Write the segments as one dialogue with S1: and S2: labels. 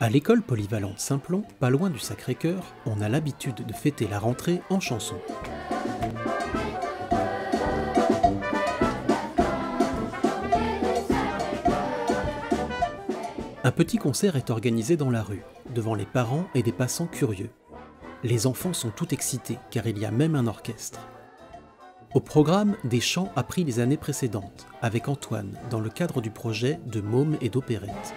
S1: À l'école polyvalente Saint-Plon, pas loin du Sacré-Cœur, on a l'habitude de fêter la rentrée en chanson. Un petit concert est organisé dans la rue, devant les parents et des passants curieux. Les enfants sont tout excités, car il y a même un orchestre. Au programme, des chants appris les années précédentes, avec Antoine, dans le cadre du projet de mômes et d'opérettes.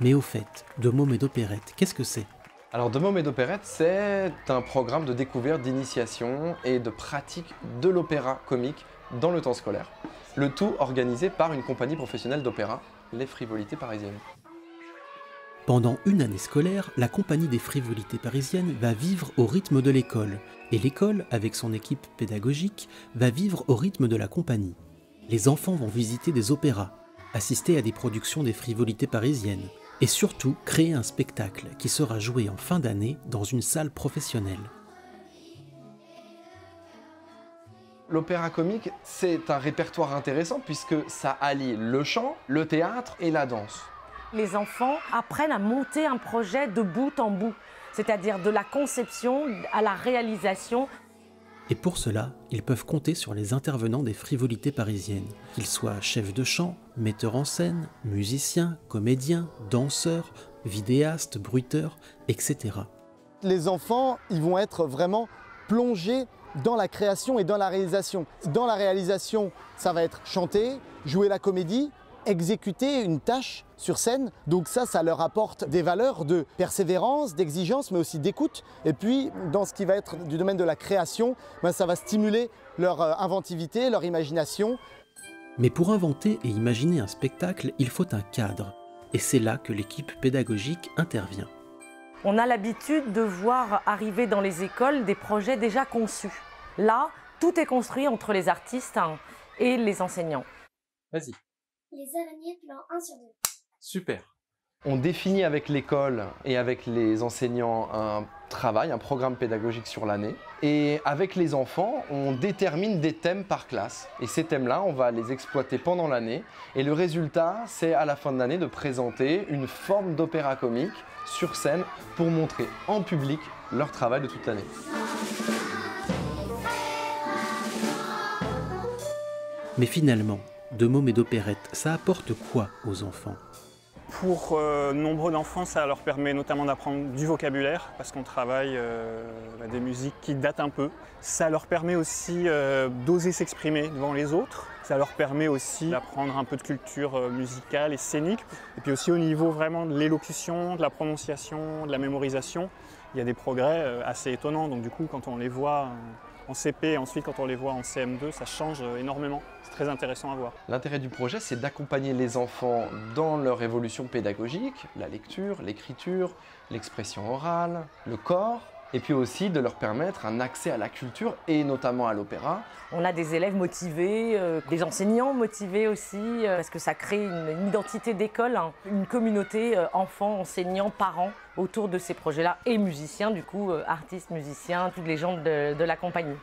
S1: Mais au fait, de mômes et d'opérettes, qu'est-ce que c'est ?
S2: Alors De mômes et d'opérettes, c'est un programme de découverte, d'initiation et de pratique de l'opéra comique dans le temps scolaire. Le tout organisé par une compagnie professionnelle d'opéra, les Frivolités Parisiennes.
S1: Pendant une année scolaire, la compagnie des Frivolités Parisiennes va vivre au rythme de l'école, et l'école, avec son équipe pédagogique, va vivre au rythme de la compagnie. Les enfants vont visiter des opéras, assister à des productions des Frivolités Parisiennes, et surtout créer un spectacle qui sera joué en fin d'année dans une salle professionnelle.
S2: L'opéra comique, c'est un répertoire intéressant puisque ça allie le chant, le théâtre et la danse.
S3: Les enfants apprennent à monter un projet de bout en bout, c'est-à-dire de la conception à la réalisation.
S1: Et pour cela, ils peuvent compter sur les intervenants des Frivolités Parisiennes, qu'ils soient chefs de chant, metteurs en scène, musiciens, comédiens, danseurs, vidéastes, bruiteurs, etc.
S4: Les enfants, ils vont être vraiment plongés dans la création et dans la réalisation. Dans la réalisation, ça va être chanter, jouer la comédie, exécuter une tâche sur scène. Donc ça leur apporte des valeurs de persévérance, d'exigence, mais aussi d'écoute. Et puis, dans ce qui va être du domaine de la création, ça va stimuler leur inventivité, leur imagination.
S1: Mais pour inventer et imaginer un spectacle, il faut un cadre. Et c'est là que l'équipe pédagogique intervient.
S3: On a l'habitude de voir arriver dans les écoles des projets déjà conçus. Là, tout est construit entre les artistes et les enseignants.
S2: Vas-y.
S5: Les araignées, plan 1 sur 2.
S2: Super. On définit avec l'école et avec les enseignants un travail, un programme pédagogique sur l'année. Et avec les enfants, on détermine des thèmes par classe. Et ces thèmes-là, on va les exploiter pendant l'année. Et le résultat, c'est à la fin de l'année de présenter une forme d'opéra comique sur scène pour montrer en public leur travail de toute l'année.
S1: Mais finalement, de mômes et d'opérettes, ça apporte quoi aux enfants ?
S6: Pour nombreux d'enfants, ça leur permet notamment d'apprendre du vocabulaire, parce qu'on travaille des musiques qui datent un peu. Ça leur permet aussi d'oser s'exprimer devant les autres. Ça leur permet aussi d'apprendre un peu de culture musicale et scénique. Et puis aussi au niveau vraiment de l'élocution, de la prononciation, de la mémorisation, il y a des progrès assez étonnants. Donc du coup, quand on les voit en CP et ensuite quand on les voit en CM2, ça change énormément. C'est très intéressant à voir.
S2: L'intérêt du projet, c'est d'accompagner les enfants dans leur évolution pédagogique, la lecture, l'écriture, l'expression orale, le corps, et puis aussi de leur permettre un accès à la culture et notamment à l'opéra.
S3: On a des élèves motivés, des enseignants motivés aussi, parce que ça crée une identité d'école, une communauté enfants, enseignants, parents autour de ces projets-là, et musiciens du coup, artistes, musiciens, toutes les gens de la compagnie.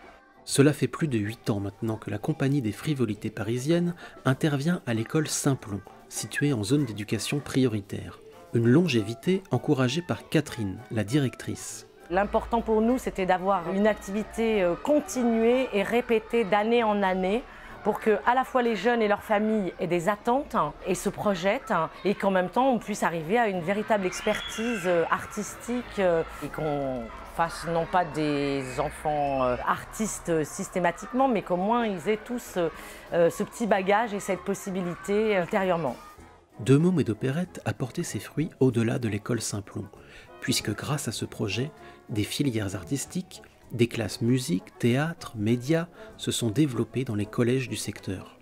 S1: Cela fait plus de 8 ans maintenant que la compagnie des Frivolités Parisiennes intervient à l'école Saint-Plon, située en zone d'éducation prioritaire. Une longévité encouragée par Catherine, la directrice.
S3: L'important pour nous, c'était d'avoir une activité continuée et répétée d'année en année pour que à la fois les jeunes et leurs familles aient des attentes et se projettent et qu'en même temps on puisse arriver à une véritable expertise artistique et qu'on fasse non pas des enfants artistes systématiquement, mais qu'au moins ils aient tous ce petit bagage et cette possibilité ultérieurement.
S1: De mômes et d'opérettes a porté ses fruits au-delà de l'école Saint-Plon, puisque grâce à ce projet, des filières artistiques, des classes musique, théâtre, médias se sont développées dans les collèges du secteur.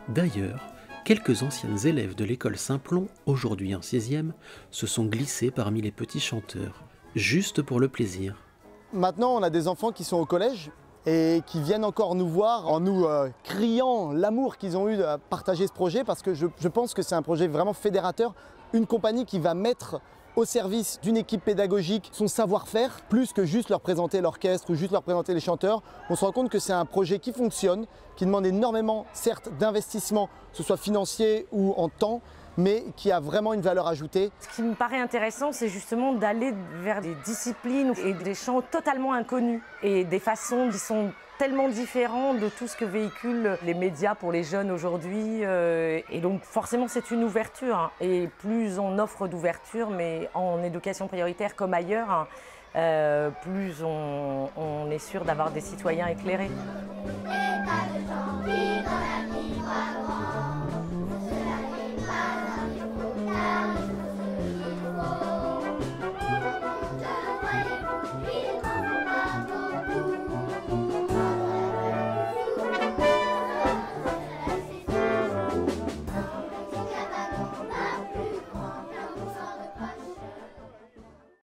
S1: D'ailleurs, quelques anciennes élèves de l'école Saint-Plon, aujourd'hui en 6e, se sont glissés parmi les petits chanteurs, juste pour le plaisir.
S4: Maintenant, on a des enfants qui sont au collège et qui viennent encore nous voir en nous criant l'amour qu'ils ont eu à partager ce projet, parce que je pense que c'est un projet vraiment fédérateur, une compagnie qui va mettre au service d'une équipe pédagogique son savoir-faire, plus que juste leur présenter l'orchestre ou juste leur présenter les chanteurs. On se rend compte que c'est un projet qui fonctionne, qui demande énormément, certes, d'investissement, que ce soit financier ou en temps, mais qui a vraiment une valeur ajoutée.
S3: Ce qui me paraît intéressant, c'est justement d'aller vers des disciplines et des chants totalement inconnus et des façons qui sont tellement différentes de tout ce que véhiculent les médias pour les jeunes aujourd'hui. Et donc forcément c'est une ouverture, hein. Et plus on offre d'ouverture, mais en éducation prioritaire comme ailleurs, hein, plus on est sûr d'avoir des citoyens éclairés.